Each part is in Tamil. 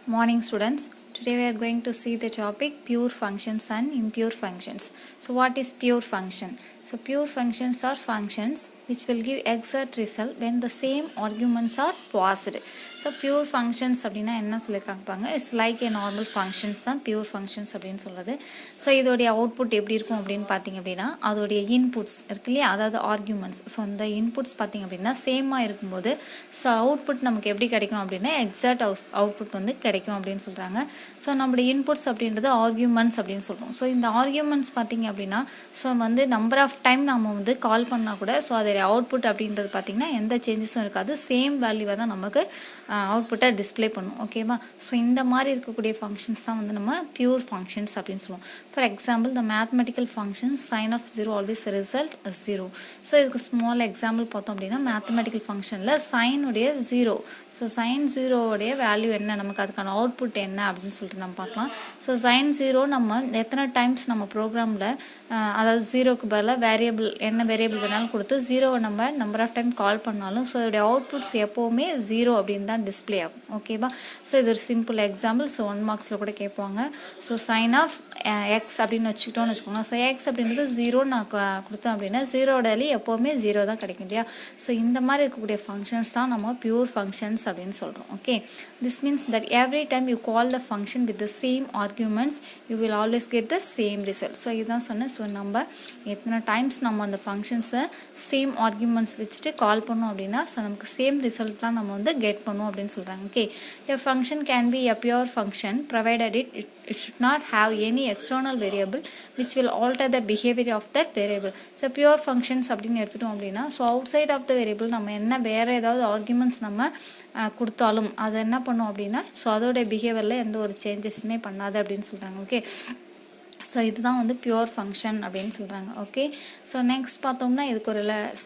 Morning students, today we are going to see the topic pure functions and impure functions. So what is pure function? So pure functions are functions which will give exact result when the same arguments are passed. So pure functions அப்படினா என்ன சொல்லிருக்காங்க? It's like a normal functions தான் pure functions அப்படினு சொல்றது. So இதோடைய output எப்படி இருக்கும் அப்படினு பாத்தீங்க அப்படினா அதோடைய inputs இருக்குல்லையா, அதாவது arguments. So அந்த inputs பாத்தீங்க அப்படினா சேமா இருக்கும்போது so output நமக்கு எப்படி கிடைக்கும் அப்படினா exact output வந்து கிடைக்கும் அப்படினு சொல்றாங்க. So நம்மளுடைய inputs அப்படின்றது arguments அப்படினு சொல்றோம். So இந்த arguments பாத்தீங்க அப்படினா so வந்து number of time நாம வந்து கால் பண்ணா கூட so அதோட output அப்படின்றது பாத்தீங்கன்னா எந்த சேஞ்சஸும் இருக்காது, சேம் வேல்யூவை தான் நமக்கு அவுட்புட்டை டிஸ்ப்ளே பண்ணும். ஓகேவா? ஸோ இந்த மாதிரி இருக்கக்கூடிய ஃபங்க்ஷன்ஸ் தான் வந்து நம்ம பியூர் ஃபங்க்ஷன்ஸ் அப்படின்னு சொல்லுவோம். For example the mathematical function sine of 0 always result 0. So இதுக்கு ஸ்மால் எக்ஸாம்பிள் பார்த்தோம் அப்படின்னா மேத்தமெட்டிக்கல் ஃபங்க்ஷனில் சைனுடைய 0. ஸோ சைன் 0உடைய வேல்யூ என்ன, நமக்கு அதுக்கான அவுட்புட் என்ன அப்படின்னு சொல்லிட்டு நம்ம பார்க்கலாம். ஸோ சைன் 0 நம்ம எத்தனை டைம்ஸ் நம்ம ப்ரோக்ராமில் அதாவது 0க்கு பதிலாக வேரியபிள் என்ன வேரியபிள் வேணாலும் கொடுத்து 0வை நம்ம நம்பர் ஆஃப் டைம் கால் பண்ணாலும் ஸோ அதோடைய அவுட்புட்ஸ் எப்போவுமே 0 அப்படின்னு தான் டிஸ்பிளே ஆகும். ஓகேவா? ஸோ இது ஒரு சிம்பிள் எக்ஸாம்பிள். ஸோ 1 மார்க்ஸில் கூட கேட்பாங்க. ஸோ சைன் ஆஃப் எக்ஸ் அப்படின்னு வச்சுக்கிட்டோம்னு வச்சுக்கோங்க. ஸோ எக்ஸ் அப்படின்றது 0 நான் கொடுத்தேன் அப்படின்னா 0டையிலே எப்போவுமே 0 தான் கிடைக்கும் இல்லையா? ஸோ இந்த மாதிரி இருக்கக்கூடிய ஃபங்க்ஷன்ஸ் தான் நம்ம பியூர் ஃபங்க்ஷன்ஸ் அப்படின்னு சொல்கிறோம். Okay, this means that every time you call the function with the same arguments you will always get the same result. So இதுதான் சொன்னேன். ஸோ நம்ம எத்தனை டைம்ஸ் நம்ம அந்த ஃபங்க்ஷன்ஸை சேம் ஆர்குமெண்ட்ஸ் வச்சுட்டு கால் பண்ணோம் அப்படின்னா ஸோ நமக்கு சேம் ரிசல்ட் தான் நம்ம வந்து கெட் பண்ணுவோம் அப்படின்னு சொல்கிறாங்க. Okay, a function can be a pure function provided it should not have any external variable which will alter the behavior of that variable. So pure functions அப்படின்னு எடுத்துட்டோம் அப்படின்னா so outside of the variable நம்ம என்ன வேறு ஏதாவது ஆர்குமெண்ட்ஸ் நம்ம கொடுத்தாலும் அதை என்ன பண்ணோம் அப்படின்னா ஸோ அதோடைய பிஹேவியரில் எந்த ஒரு சேஞ்சஸுமே பண்ணாது அப்படின்னு சொல்கிறாங்க. ஓகே, ஸோ இதுதான் வந்து பியூர் ஃபங்க்ஷன் அப்படின்னு சொல்கிறாங்க. ஓகே, ஸோ நெக்ஸ்ட் பார்த்தோம்னா இதுக்கு ஒரு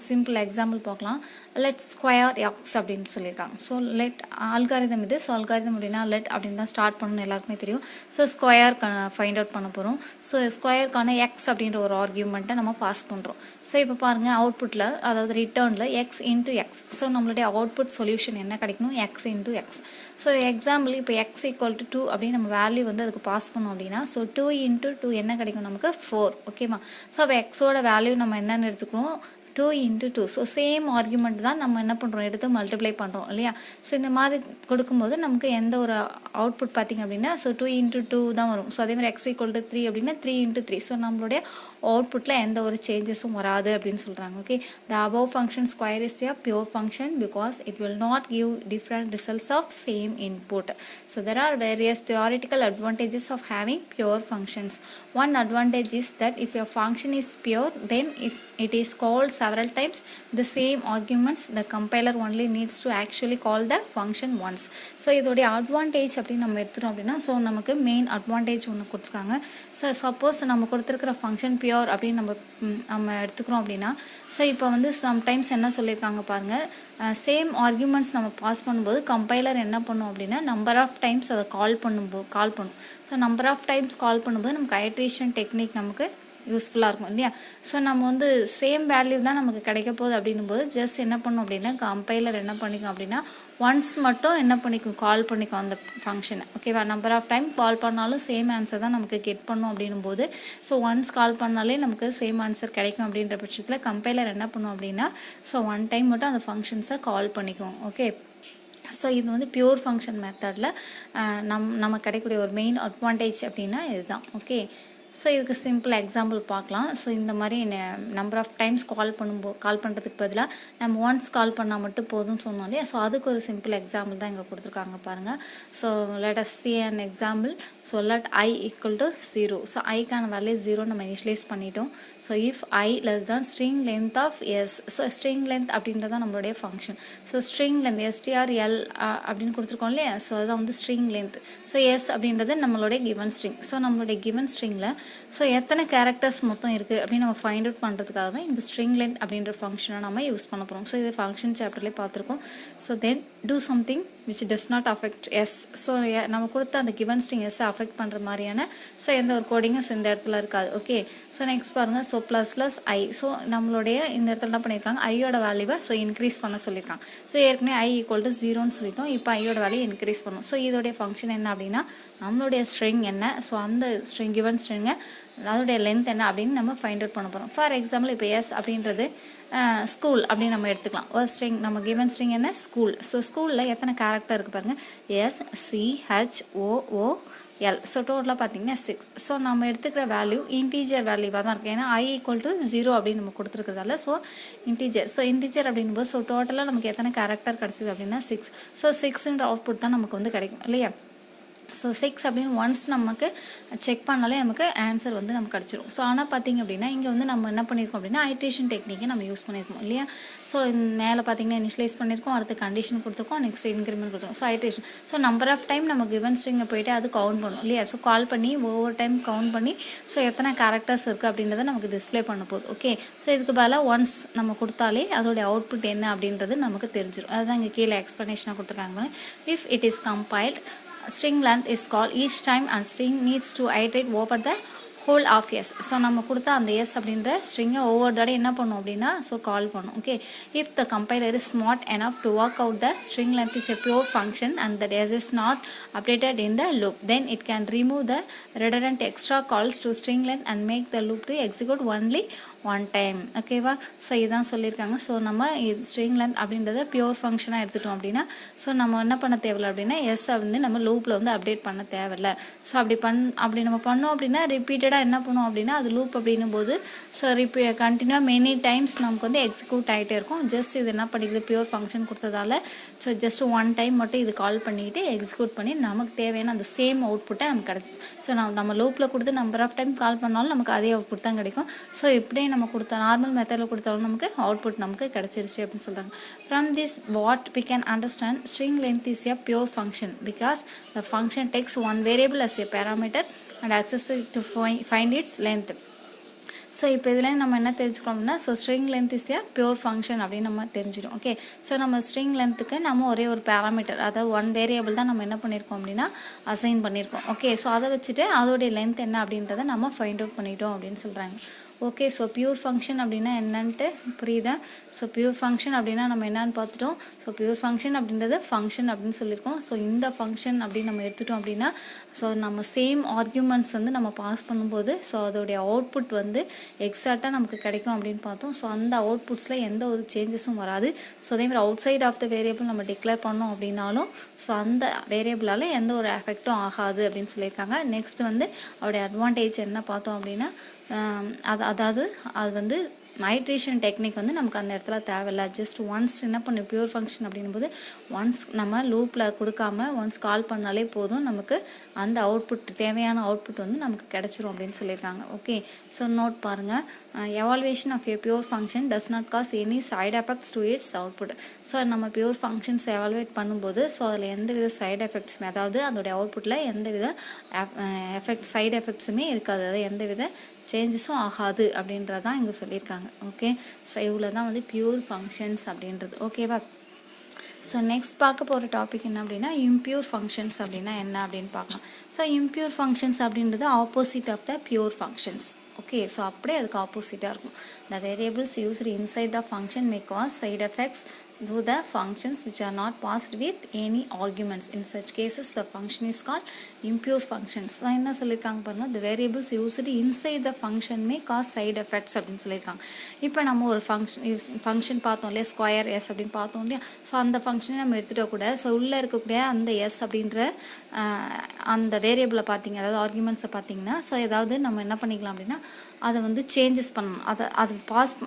சிம்பிள் எக்ஸாம்பிள் பார்க்கலாம். லெட் ஸ்கொயர் எக்ஸ் அப்படின்னு சொல்லியிருக்காங்க. ஸோ லெட் ஆல்காரிதம் இது. ஸோ ஆல்காரிதம் அப்படின்னா லெட் அப்படின்னு தான் ஸ்டார்ட் பண்ணணும், எல்லாருக்குமே தெரியும். ஸோ ஸ்கொயர் ஃபைண்ட் அவுட் பண்ண போகிறோம். ஸோ ஸ்கொயருக்கான எக்ஸ் அப்படின்ற ஒரு ஆர்கியூமெண்ட்டை நம்ம பாஸ் பண்ணுறோம். ஸோ இப்போ பாருங்கள் அவுட்புட்டில் அதாவது ரிட்டர்னில் எக்ஸ் இன்ட்டு எக்ஸ். ஸோ நம்மளுடைய அவுட்புட் சொல்யூஷன் என்ன கிடைக்கணும், X into X. So example இப்போ எக்ஸ் ஈக்குவல் டு 2 அப்படின்னு நம்ம வேல்யூ வந்து அதுக்கு பாஸ் பண்ணோம் அப்படின்னா ஸோ 2 இன்ட்டு 2 என்ன கிடைக்கும் நமக்கு 4. ஓகேவா? ஸோ அப்போ எக்ஸோட வேல்யூ நம்ம என்னென்னு எடுத்துக்கிறோம் 2 இன்ட்டு 2. ஸோ சேம் ஆர்குமெண்ட் தான் நம்ம என்ன பண்ணுறோம் எடுத்து மல்டிப்ளை பண்ணுறோம் இல்லையா? ஸோ இந்த மாதிரி கொடுக்கும்போது நமக்கு எந்த ஒரு அவுட்புட் பார்த்திங்க அப்படின்னா ஸோ 2 இன்ட்டு 2 தான் வரும். ஸோ அதே மாதிரி எக்ஸ் ஈக்குவல் டு 3 அப்படின்னா 3 இன்ட்டு 3. ஸோ நம்மளுடைய அவுட்புட்டில் எந்த ஒரு சேஞ்சஸும் வராது அப்படின்னு சொல்கிறாங்க. Okay, the above function square is a pure function because it will not give different results of same input. So there are various theoretical advantages of having pure functions. One advantage is that if your function is pure, then if it is called several times the same arguments, the compiler only needs to actually call the function once. So இதோடைய advantage அப்படின்னு நம்ம எடுத்துட்டோம் அப்படின்னா ஸோ நமக்கு மெயின் அட்வான்டேஜ் ஒன்று கொடுத்துருக்காங்க. ஸோ சப்போஸ் நம்ம கொடுத்துருக்கிற ஃபங்க்ஷன் பியூர் அப்படின்னு நம்ம எடுத்துக்கிறோம் அப்படின்னா ஸோ இப்போ வந்து சம்டைம்ஸ் என்ன சொல்லியிருக்காங்க பாருங்கள், சேம் ஆர்குமெண்ட்ஸ் நம்ம பாஸ் பண்ணும்போது கம்பைலர் என்ன பண்ணும் அப்படின்னா நம்பர் ஆஃப் டைம்ஸ் அதை கால் பண்ணும். So number of times call பண்ணும்போது நமக்கு ஐட்ரேஷன் டெக்னிக் நமக்கு யூஸ்ஃபுல்லாக இருக்கும் இல்லையா? ஸோ நம்ம வந்து சேம் வேல்யூ தான் நமக்கு கிடைக்க போகுது அப்படின்னும் போது ஜஸ்ட் என்ன பண்ணும் அப்படின்னா கம்பைலர் என்ன பண்ணிக்கும் அப்படின்னா ஒன்ஸ் மட்டும் என்ன பண்ணிக்கும் கால் பண்ணிக்கும் அந்த ஃபங்க்ஷனை. ஓகேவா? நம்பர் ஆஃப் டைம் கால் பண்ணாலும் சேம் ஆன்சர் தான் நமக்கு கெட் பண்ணும் அப்படின்னும் போது ஸோ ஒன்ஸ் கால் பண்ணாலே நமக்கு சேம் ஆன்சர் கிடைக்கும் அப்படின்ற பட்சத்தில் கம்பைலர் என்ன பண்ணும் அப்படின்னா ஸோ ஒன் டைம் மட்டும் அந்த ஃபங்க்ஷன்ஸை கால் பண்ணிக்கும். ஓகே, ஸோ இது வந்து பியூர் ஃபங்க்ஷன் மெத்தடில் நம்ம கிடைக்கக்கூடிய ஒரு மெயின் அட்வான்டேஜ் அப்படின்னா இதுதான். ஓகே, ஸோ இதுக்கு சிம்பிள் எக்ஸாம்பிள் பார்க்கலாம். ஸோ இந்த மாதிரி நம்பர் ஆஃப் டைம்ஸ் கால் பண்ணுறதுக்கு பதிலாக நம்ம ஒன்ஸ் கால் பண்ணால் மட்டும் போதும்னு சொன்னோம் இல்லையா? ஸோ அதுக்கு ஒரு சிம்பிள் எக்ஸாம்பிள் தான் இங்கே கொடுத்துருக்காங்க பாருங்கள். So let us see an example. So let i equal to 0. So ஐக்கான வேல்யூ 0 நம்ம இனிஷியலைஸ் பண்ணிட்டோம். So if i less than string length of s. So string length அப்படின்றது தான் நம்மளுடைய function. So string length strl அப்படின்னு கொடுத்துருக்கோம் இல்லையா? ஸோ அதுதான் வந்து string length. ஸோ s அப்படின்றது நம்மளுடைய given string. ஸோ நம்மளுடைய given stringல ஸோ எத்தனை கேரக்டர்ஸ் மொத்தம் இருக்குது அப்படின்னு நம்ம ஃபைண்ட் அவுட் பண்ணுறதுக்காக தான் இந்த ஸ்ட்ரிங் லென்த் அப்படின்ற ஃபங்க்ஷனை நம்ம யூஸ் பண்ண போகிறோம். ஸோ இது ஃபங்க்ஷன் சாப்டர்லேயே பார்த்துருக்கோம். So then do something which does not affect s. So நம்ம கொடுத்த அந்த கிவன் ஸ்ட்ரிங் s அஃபெக்ட் பண்ணுற மாதிரியான ஸோ எந்த ஒரு கோடிங்கும் இந்த இடத்துல இருக்காது. ஓகே, ஸோ நெக்ஸ்ட் பாருங்கள். ஸோ ப்ளஸ் ஐ. ஸோ நம்மளுடைய இந்த இடத்துல என்ன பண்ணியிருக்காங்க, ஐயோட வேல்யூவை ஸோ இன்க்ரீஸ் பண்ண சொல்லியிருக்காங்க. ஸோ ஏற்கனவே ஐ ஈக்குவல் டு 0ன்னு சொல்லிட்டோம். இப்போ ஐயோட வேல்யூ இன்க்ரீஸ் பண்ணும். ஸோ இதோடைய ஃபங்க்ஷன் என்ன அப்படின்னா, நம்மளுடைய ஸ்ட்ரிங் என்ன, ஸோ அந்த ஸ்ட்ரிங் கிவன் ஸ்ட்ரிங்கை அதோடைய லென்த் என்ன அப்படின்னு நம்ம ஃபைண்ட் அவுட் பண்ண போகிறோம். ஃபார் எக்ஸாம்பிள் இப்போ எஸ் அப்படின்றது ஸ்கூல் அப்படின்னு நம்ம எடுத்துக்கலாம். ஒரு ஸ்ட்ரிங் நம்ம கிவன் ஸ்ட்ரிங் என்ன, ஸ்கூல். ஸோ ஸ்கூலில் எத்தனை கேரக்டர் இருக்குது பாருங்கள், SCHOOL. ஸோ டோட்டலாக பார்த்தீங்கன்னா 6. ஸோ நம்ம எடுத்துக்கிற வேல்யூ இன்டீஜர் வேல்யூவாக தான் இருக்குது. ஏன்னா I ஈக்குவல் டு 0 அப்படின்னு நம்ம கொடுத்துருக்கிறதால ஸோ இன்டீஜர். ஸோ இன்டீஜர் அப்படின்போது ஸோ டோட்டலாக நமக்கு எத்தனை கேரக்டர் கிடச்சிது அப்படின்னா 6. ஸோ 6ன்ற அவுட்புட் தான் நமக்கு வந்து கிடைக்கும் இல்லையா. ஸோ 6 அப்படின்னு ஒன்ஸ் நமக்கு செக் பண்ணாலே நமக்கு ஆன்சர் வந்து நமக்கு கிடச்சிரும். ஸோ ஆனால் பார்த்திங்க அப்படின்னா இங்கே வந்து நம்ம என்ன பண்ணியிருக்கோம் அப்படின்னா ஐட்ரேஷன் டெக்னிக்கை நம்ம யூஸ் பண்ணியிருக்கோம் இல்லையா. ஸோ மேலே பார்த்திங்கன்னா இனிஷியலைஸ் பண்ணியிருக்கோம், அடுத்து கண்டிஷன் கொடுத்துருக்கோம், நெக்ஸ்ட் இன்க்ரிமெண்ட் கொடுத்துருக்கோம். So iteration. So number of time நம்ம கிவன் ஸ்ட்ரிங்கை போய்ட்டு அது கவுண்ட் பண்ணணும் இல்லையா. ஸோ கால் பண்ணி ஒவ்வொரு டைம் கவுண்ட் பண்ணி ஸோ எத்தனை கேரக்டர்ஸ் இருக்குது அப்படின்றத நமக்கு டிஸ்பிளே பண்ண போகுது. ஓகே, ஸோ இதுக்கு பதிலாக ஒன்ஸ் நம்ம கொடுத்தாலே அதோடைய அவுட்புட் என்ன அப்படின்றது நமக்கு தெரிஞ்சிடும். அதுதான் இங்கே கீழே எக்ஸ்ப்ளனேஷனாக கொடுத்துருக்காங்க. If it is compiled, string length is called each time and string needs to iterate over the whole of s. So நம்ம கொடுத்த அந்த s அப்படின்ற ஸ்ட்ரிங்கை ஒவ்வொரு தடவை என்ன பண்ணும் அப்படின்னா ஸோ கால் பண்ணும். Okay, if the compiler is smart enough to work out the string length is a pure function and that s is not updated in the loop, then it can remove the redundant extra calls to string length and make the loop to execute only one time. ஓகேவா. ஸோ இதுதான் சொல்லியிருக்காங்க. ஸோ நம்ம ஸ்ட்ரிங் லென்த் அப்படின்றத பியூர் ஃபங்க்ஷனாக எடுத்துட்டோம் அப்படின்னா ஸோ நம்ம என்ன பண்ண தேவையில்லை அப்படின்னா எஸ் வந்து நம்ம லூப்பில் வந்து அப்டேட் பண்ண தேவையில்லை. ஸோ அப்படி நம்ம பண்ணோம் அப்படின்னா ரிப்பீட்டடாக என்ன பண்ணுவோம் அப்படின்னா அது லூப் அப்படின்னும் போது ஸோ கண்டினியூவாக மெனி டைம்ஸ் நமக்கு வந்து எக்ஸிக்யூட் ஆகிட்டே இருக்கும். ஜஸ்ட் இது என்ன பண்ணிக்குது, பியூர் ஃபங்க்ஷன் கொடுத்ததால ஸோ ஜஸ்ட் ஒன் டைம் மட்டும் இது கால் பண்ணிக்கிட்டு எக்ஸிக்யூட் பண்ணி நமக்கு தேவையான அந்த சேம் அவுட்புட்டை நமக்கு கிடச்சிச்சு. ஸோ நம்ம லூப்பில் கொடுத்து நம்பர் ஆஃப் டைம் கால் பண்ணாலும் நமக்கு அதே அவுட்புட் தான் கிடைக்கும். ஸோ இப்படியே நம்ம கொடுத்த நார்மல் மெத்தடில் கொடுத்தாலும் நமக்கு அவுட்புட் நமக்கு கிடச்சிருச்சு அப்படின்னு சொல்கிறாங்க. From this what we can understand string length is a pure function because the function takes one variable as a parameter and accesses it to find its length. So இப்போ இதில் நம்ம என்ன தெரிஞ்சுக்கணும்னா so string length is a pure function அப்படின்னு நம்ம தெரிஞ்சிடும். ஓகே, ஸோ நம்ம ஸ்ட்ரிங் லென்த்துக்கு நம்ம ஒரே ஒரு பேராமீட்டர் அதாவது ஒன் வேரியபிள் தான் நம்ம என்ன பண்ணியிருக்கோம் அப்படின்னா அசைன் பண்ணியிருக்கோம். ஓகே, ஸோ அதை வச்சுட்டு அதோடைய லென்த் என்ன அப்படின்றத நம்ம ஃபைண்ட் அவுட் பண்ணிட்டோம் அப்படின்னு சொல்கிறாங்க. ஓகே, ஸோ பியூர் ஃபங்க்ஷன் அப்படின்னா என்னன்ட்டு புரியுதா. ஸோ பியூர் ஃபங்க்ஷன் அப்படின்னா நம்ம என்னன்னு பார்த்துட்டோம். ஸோ பியூர் ஃபங்க்ஷன் அப்படின்றது ஃபங்க்ஷன் அப்படின்னு சொல்லியிருக்கோம். ஸோ இந்த ஃபங்க்ஷன் அப்படின்னு நம்ம எடுத்துட்டோம் அப்படின்னா ஸோ நம்ம சேம் ஆர்கியூமெண்ட்ஸ் வந்து நம்ம பாஸ் பண்ணும்போது ஸோ அதோடைய அவுட்புட் வந்து எக்ஸாக்டாக நமக்கு கிடைக்கும் அப்படின்னு பார்த்தோம். ஸோ அந்த அவுட்புட்ஸில் எந்த ஒரு சேஞ்சஸும் வராது. ஸோ அதேமாதிரி outside of the variable நம்ம டிக்ளேர் பண்ணோம் அப்படின்னாலும் ஸோ அந்த வேரியபிளால் எந்த ஒரு எஃபெக்டும் ஆகாது அப்படின்னு சொல்லியிருக்காங்க. நெக்ஸ்ட் வந்து அவருடைய அட்வான்டேஜ் என்ன பார்த்தோம் அப்படின்னா அதாவது அது வந்து ஐட்ரேஷன் டெக்னிக் வந்து நமக்கு அந்த இடத்துல தேவையில்லை. ஜஸ்ட் ஒன்ஸ் என்ன பண்ணு பியூர் ஃபங்க்ஷன் அப்படின்போது ஒன்ஸ் நம்ம லூப்பில் கொடுக்காம ஒன்ஸ் கால் பண்ணாலே போதும் நமக்கு அந்த அவுட்புட் தேவையான அவுட்புட் வந்து நமக்கு கிடச்சிரும் அப்படின்னு சொல்லியிருக்காங்க. ஓகே, ஸோ நோட் பாருங்கள். Evaluation of a pure function does not cause any side effects to its output. So நம்ம பியூர் ஃபங்க்ஷன்ஸ் எவால்வேட் பண்ணும்போது ஸோ அதில் எந்தவித சைடு எஃபெக்ட்ஸ் அதாவது அதோடைய அவுட்புட்டில் எந்தவித சைடு எஃபெக்ட்ஸுமே இருக்காது, அதாவது எந்தவித சேஞ்சஸும் ஆகாது அப்படின்றதான் இங்கே சொல்லியிருக்காங்க. ஓகே, ஸோ இவ்வளோ தான் வந்து பியூர் ஃபங்க்ஷன்ஸ் அப்படின்றது. ஓகேவா. ஸோ நெக்ஸ்ட் பார்க்க போகிற டாபிக் என்ன அப்படின்னா இம்பியூர் ஃபங்க்ஷன்ஸ் அப்படின்னா என்ன அப்படின்னு பார்க்கலாம். ஸோ இம்பியூர் ஃபங்க்ஷன்ஸ் அப்படின்றது opposite of the pure functions. Okay, so அப்படியே அதுக்கு ஆப்போசிட்டாக இருக்கும். The variables used inside the function may cause side effects to the functions which are not passed with any arguments. In such cases the function is called impure functions. So என்ன சொல்லியிருக்காங்க பாருங்கள், the variables used inside the function may cause side effects அப்படின்னு சொல்லியிருக்காங்க. இப்போ நம்ம ஒரு ஃபங்க்ஷன் பார்த்தோம் இல்லையா, ஸ்கொயர் எஸ் அப்படின்னு பார்த்தோம் இல்லையா. ஸோ அந்த ஃபங்க்ஷனை நம்ம எடுத்துகிட்ட கூட ஸோ உள்ளே இருக்கக்கூடிய அந்த எஸ் அப்படின்ற அந்த வேரியபிளை பார்த்தீங்க அதாவது ஆர்குமெண்ட்ஸை பார்த்தீங்கன்னா ஸோ ஏதாவது நம்ம என்ன பண்ணிக்கலாம் அப்படின்னா அதை வந்து சேஞ்சஸ் பண்ணணும்.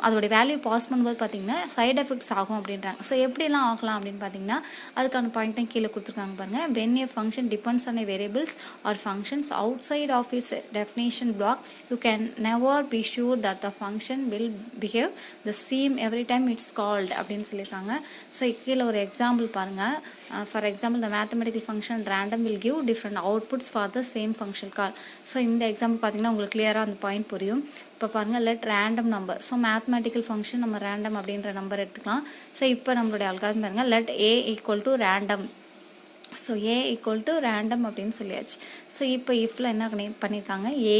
அதோடைய வேல்யூ பாஸ் பண்ணும்போது பார்த்தீங்கன்னா சைட் எஃபெக்ட்ஸ் ஆகும் அப்படின்றாங்க. ஸோ எப்படிலாம் ஆகலாம் அப்படின்னு பார்த்தீங்கன்னா அதுக்கான பாயிண்ட் தான் கீழே கொடுத்துருக்காங்க பாருங்கள். when a function depends on a variables or functions outside of its definition block you can never be sure that the function will behave the same every time it's called அப்படின்னு சொல்லியிருக்காங்க. ஸோ கீழே ஒரு எக்ஸாம்பிள் பாருங்கள். For example the mathematical function random will give different outputs for the same function call. So இந்த எக்ஸாம்பிள் பார்த்தீங்கன்னா உங்களுக்கு கிளியராக அந்த பாயிண்ட் புரியும். இப்போ பாருங்கள் let random number. So mathematical function நம்ம ரேண்டம் அப்படின்ற நம்பர் எடுத்துக்கலாம். ஸோ இப்போ நம்மளுடைய அல்காரிதம் பாருங்கள் let A equal to random so A equal to random அப்படின்னு சொல்லியாச்சு. ஸோ இப்போ இஃப்பில் என்ன பண்ணியிருக்காங்க, ஏ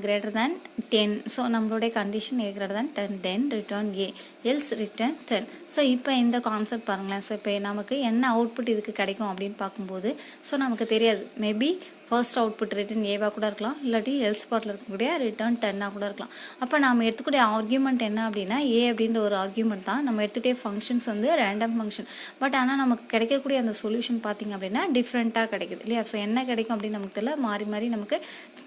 greater than 10. ஸோ நம்மளுடைய கண்டிஷன் ஏ greater than 10, தென் ரிட்டர்ன் ஏ, எல்ஸ் ரிட்டர்ன் 10. ஸோ இப்போ இந்த கான்செப்ட் பாருங்களேன். ஸோ இப்போ நமக்கு என்ன அவுட்புட் இதுக்கு கிடைக்கும் அப்படின்னு பார்க்கும்போது ஸோ நமக்கு தெரியாது. மேபி ஃபர்ஸ்ட் அவுட்புட் ரிட்டர்ன் ஏவாக கூட இருக்கலாம், இல்லாட்டி எல்ஸ் பார்ட்டில் இருக்கக்கூடிய ரிட்டர்ன் 10ஆக கூட இருக்கலாம். அப்போ நம்ம எடுத்துக்கூடிய ஆர்கியூமெண்ட் என்ன அப்படின்னா ஏ அப்படின்ற ஒரு ஆர்கியூமெண்ட் தான். நம்ம எடுத்துகிட்டே ஃபங்க்ஷன்ஸ் வந்து ரேண்டம் ஃபங்க்ஷன். பட் ஆனால் நமக்கு கிடைக்கக்கூடிய அந்த சொல்யூஷன் பார்த்திங்க அப்படின்னா டிஃப்ரெண்ட்டாக கிடைக்குது இல்லையா. ஸோ என்ன கிடைக்கும் அப்படின்னு நமக்கு தெரியல, மாறி மாறி நமக்கு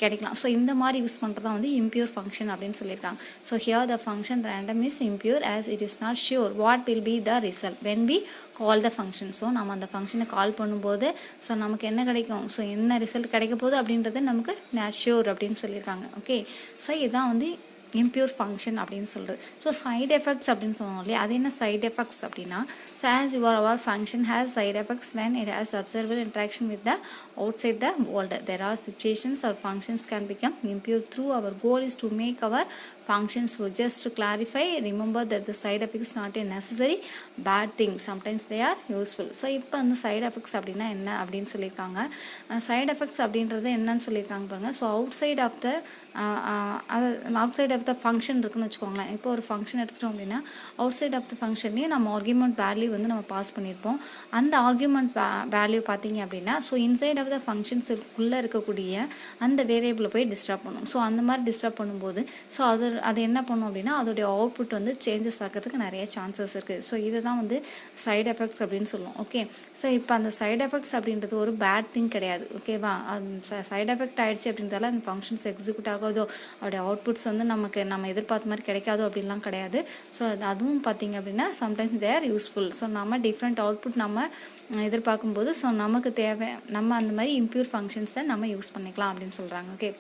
கிடைக்கலாம். ஸோ இந்த மாதிரி யூஸ் பண்ணுறது தான் வந்து impure function அப்படின்னு சொல்லியிருக்காங்க. So here the function random is impure as it is not sure what will be the result when we call the function. So நம்ம அந்த ஃபங்க்ஷனை கால் பண்ணும்போது ஸோ நமக்கு என்ன கிடைக்கும், ஸோ என்ன ரிசல்ட் கிடைக்க போகுது அப்படின்றது நமக்கு நாட் ஷியூர் அப்படின்னு சொல்லியிருக்காங்க. ஓகே, ஸோ இதுதான் வந்து impure function அப்படின்னு சொல்கிறது. ஸோ சைட் எஃபெக்ட்ஸ் அப்படின்னு சொன்னோம் இல்லையா, அது என்ன சைட் எஃபெக்ட்ஸ் அப்படின்னா, so as our function has side effects when it has observable interaction with the outside the world. There are situations or functions can become impure through our goal is to make our functions. So just to clarify, remember that the side effects not a necessary bad thing, sometimes they are useful. So இப்போ அந்த சைட் எஃபெக்ட்ஸ் அப்படின்னா என்ன அப்படின்னு சொல்லியிருக்காங்க. சைட் எஃபெக்ட்ஸ் அப்படின்றது என்னன்னு சொல்லியிருக்காங்க பாருங்கள். So outside of the function இருக்குன்னு வச்சுக்கோங்களேன். இப்போ ஒரு ஃபங்க்ஷன் எடுத்துட்டோம் அப்படின்னா அவுட் சைட் ஆஃப் த ஃபங்க்ஷன்லேயே நம்ம ஆர்கியூமெண்ட் வேல்யூ வந்து நம்ம பாஸ் பண்ணியிருப்போம். அந்த ஆர்கியூமெண்ட் வேல்யூ பார்த்தீங்க அப்படின்னா ஸோ இன்சைட் ஆஃப் த ஃபங்க்ஷன்ஸுக்குள்ளே இருக்கக்கூடிய அந்த வேரியபிளை போய் டிஸ்டர்ப் பண்ணும். ஸோ அந்த மாதிரி டிஸ்டர்ப் பண்ணும்போது ஸோ அது என்ன பண்ணும் அப்படின்னா அதோடைய அவுட்புட் வந்து சேஞ்சஸ் ஆகிறதுக்கு நிறைய சான்சஸ் இருக்குது. ஸோ இதை தான் வந்து சைட் எஃபெக்ட்ஸ் அப்படின்னு சொல்லுவோம். ஓகே, ஸோ இப்போ அந்த சைட் எஃபெக்ட்ஸ் அப்படின்றது ஒரு பேட் திங் கிடையாது. ஓகேவா, சைட் எஃபெக்ட் ஆகிடுச்சு அப்படின்றதால அந்த ஃபங்க்ஷன்ஸ் எக்ஸிக்யூட் ஆகாதோ, அவருடைய அவுட்புட்ஸ் வந்து நம்ம எதிர்பார்த்த மாதிரி கிடைக்காதோ அப்படின்லாம் கிடையாது. ஸோ அதுவும் பார்த்தீங்க அப்படின்னா sometimes they are useful. So நம்ம டிஃப்ரெண்ட் அவுட்புட் நம்ம எதிர்பார்க்கும்போது ஸோ நமக்கு தேவை நம்ம அந்த மாதிரி impure ஃபங்க்ஷன்ஸை நம்ம யூஸ் பண்ணிக்கலாம் அப்படின்னு சொல்கிறாங்க. Okay,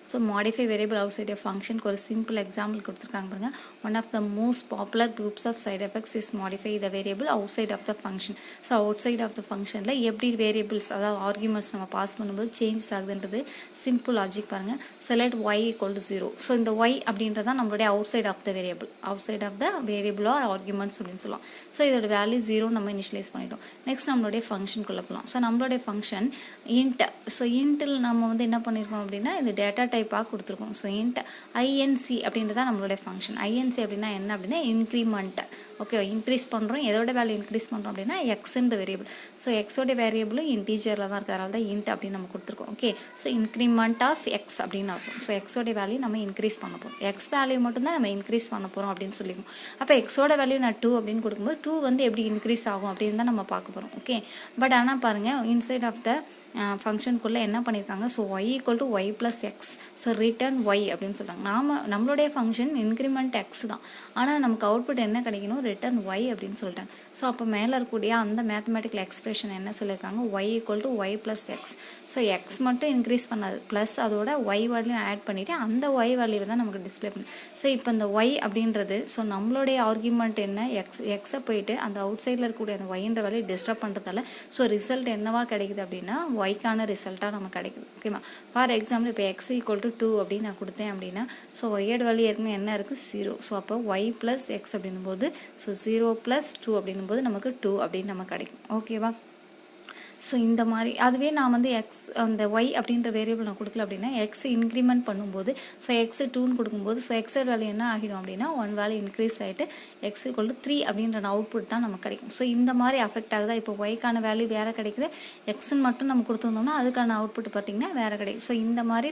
so modify variable outside of ஃபங்க்ஷனுக்கு ஒரு சிம்பிள் எக்ஸாம்பிள் கொடுத்துருக்காங்க பாருங்க. One of the most popular groups of side effects is modify the variable outside of the function. So outside of the ஃபங்க்ஷனில் எப்படி வேரியபிள்ஸ் அதாவது ஆர்கியூமெண்ட்ஸ் நம்ம பாஸ் பண்ணும்போது சேஞ்சஸ் ஆகுதுன்றது சிம்பிள் லாஜிக் பாருங்கள். Select y equal to 0. So இந்த y அப்படின்றது தான் நம்மளுடைய outside of the variable, outside of the variable or arguments அப்படின்னு சொல்லலாம். ஸோ இதோட வேல்யூ 0 நம்ம இனிஷியலைஸ் பண்ணிட்டோம். நெக்ஸ்ட் நம்மளுடைய ஃபங்க்ஷனுக்குள்ளே போகலாம். ஸோ நம்மளுடைய ஃபங்க்ஷன் இன்ட். ஸோ இன்ட்டில் நம்ம வந்து என்ன பண்ணியிருக்கோம் அப்படின்னா இந்த டேட்டா டைப்பாக கொடுத்துருக்கோம். ஸோ இன்ட் ஐஎன்சி அப்படின்றது தான் நம்மளுடைய ஃபங்க்ஷன். ஐஎன்சி அப்படின்னா என்ன அப்படின்னா இன்க்ரிமெண்ட். ஓகே, இன்க்ரீஸ் பண்ணுறோம். எதோட வேல்யூ இன்க்ரீஸ் பண்ணுறோம் அப்படின்னா எக்ஸ்ன்ற வேரியபிள். ஸோ எக்ஸோட வேரியபிளும் இன்டீஜரில் தான் இருக்கிறதால தான் இன்ட் அப்படின்னு நம்ம கொடுத்துருக்கோம். Okay, so increment of x அப்படின்னு அர்த்தம். ஸோ எக்ஸோட வேல்யூ நம்ம இன்க்ரீஸ் பண்ண போகிறோம். எக்ஸ் வேல்யூ மட்டும்தான் நம்ம இன்க்ரீஸ் பண்ண போகிறோம் அப்படின்னு சொல்லிக்கணும். அப்போ எக்ஸோட வேல்யூ நான் 2 அப்படின்னு கொடுக்கும்போது 2 வந்து எப்படி இன்க்ரீஸ் ஆகும் அப்படின்னு தான் நம்ம பார்க்க போகிறோம். ஓகே, பட் ஆனால் பாருங்கள் இன்சைட் ஆஃப் த ஃபங்க்ஷனுக்குள்ளே என்ன பண்ணியிருக்காங்க, so y equal to y plus X. So return y அப்படின்னு சொல்கிறாங்க. நம்மளுடைய ஃபங்க்ஷன் இன்க்ரிமெண்ட் எக்ஸ் தான், ஆனால் நமக்கு அவுட்புட் என்ன கிடைக்கணும், ரிட்டர்ன் y அப்படின்னு சொல்லிட்டாங்க. ஸோ அப்போ மேலே இருக்கக்கூடிய அந்த மேத்தமெட்டிக்கல் எக்ஸ்பிரஷன் என்ன சொல்லியிருக்காங்க, y equal to y plus X. So X மட்டும் இன்க்ரீஸ் பண்ணாது, ப்ளஸ் அதோட y வேல்யூ ஆட் பண்ணிவிட்டு அந்த y வேல்யூவை தான் நமக்கு டிஸ்பிளே பண்ணு. ஸோ இப்போ இந்த y அப்படின்றது ஸோ நம்மளுடைய ஆர்கியூமெண்ட் என்ன எக்ஸை போயிட்டு அந்த அவுட் சைடில் இருக்கக்கூடிய அந்த yன்ற வேல்யூ டிஸ்டர்ப் பண்ணுறதால ஸோ ரிசல்ட் என்னவா கிடைக்குது அப்படின்னா ஒய்க்கான ரிசல்ட்டாக நமக்கு கிடைக்குது. ஓகேவா, ஃபார் எக்ஸாம்பிள் இப்போ எக்ஸ் ஈக்குவல் டு 2 அப்படின்னு நான் கொடுத்தேன் அப்படின்னா ஸோ ஒய்யோட வேல்யூ ஏற்கனவே என்ன இருக்குது 0. ஸோ அப்போ ஒய் ப்ளஸ் எக்ஸ் அப்படின்னும் போது ஸோ 0 ப்ளஸ் 2 அப்படின்னும் போது நமக்கு 2 அப்படின்னு நமக்கு கிடைக்கும். ஓகேவா, ஸோ இந்த மாதிரி அதுவே நான் வந்து எக்ஸ் அந்த ஒய் அப்படின்ற வேரியபிள் நான் கொடுக்கல அப்படின்னா எக்ஸ் இன்க்ரிமெண்ட் பண்ணும்போது ஸோ எக்ஸ் 2ன்னு கொடுக்கும்போது ஸோ எக்ஸோட வேல்யூ என்ன ஆகிடும் அப்படின்னா 1 வேல்யூ இன்க்ரீஸ் ஆகிட்டு எக்ஸ் ஈக்குவல் டு 3 அப்படின்ற அவுட்புட் தான் நமக்கு கிடைக்கும். ஸோ இந்த மாதிரி அஃபெக்ட் ஆகுதா, இப்போ ஒய்க்கான வேல்யூ வேறு கிடைக்குது, எக்ஸ்ன்னு மட்டும் நம்ம கொடுத்துருந்தோம்னா அதுக்கான அவுட்புட் பார்த்திங்கன்னா வேறு கிடைக்கும். ஸோ இந்த மாதிரி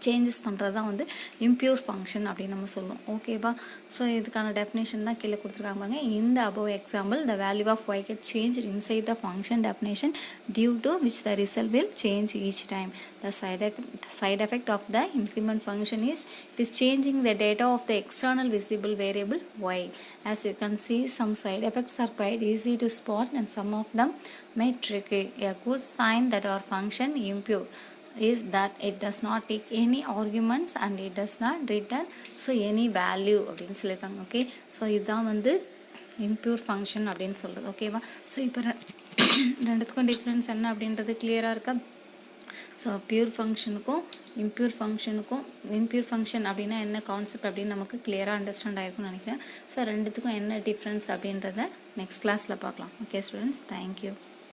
சேஞ்சஸ் பண்ணுறது தான் வந்து impure ஃபங்க்ஷன் அப்படின்னு நம்ம சொல்லுவோம். ஓகேவா, ஸோ இதுக்கான டெஃபினேஷன் தான் கீழே கொடுத்துருக்காங்க பாருங்க. இந்த above example the value of y gets changed inside the function definition due to which the result will change each time. The side effect of the increment function is it is changing the data of the external visible variable y. As you can see, some side effects are quite easy to spot and some of them may tricky. A good sign that our function impure is that it does not take any arguments and it does not return so any value அப்படின்னு சொல்லியிருக்காங்க. ஓகே, ஸோ இதுதான் வந்து impure ஃபங்க்ஷன் அப்படின்னு சொல்கிறது. ஓகேவா, ஸோ இப்போ ரெண்டுத்துக்கும் டிஃப்ரென்ஸ் என்ன அப்படின்றது கிளியராக இருக்கா. ஸோ பியூர் ஃபங்க்ஷனுக்கும் impure ஃபங்க்ஷன் அப்படின்னா என்ன கான்செப்ட் அப்படின்னு நமக்கு கிளியராக அண்டர்ஸ்டாண்ட் ஆகிருக்கும்னு நினைக்கிறேன். ஸோ ரெண்டுத்துக்கும் என்ன டிஃப்ரென்ஸ் அப்படின்றத நெக்ஸ்ட் கிளாஸில் பார்க்கலாம். Okay students, thank you.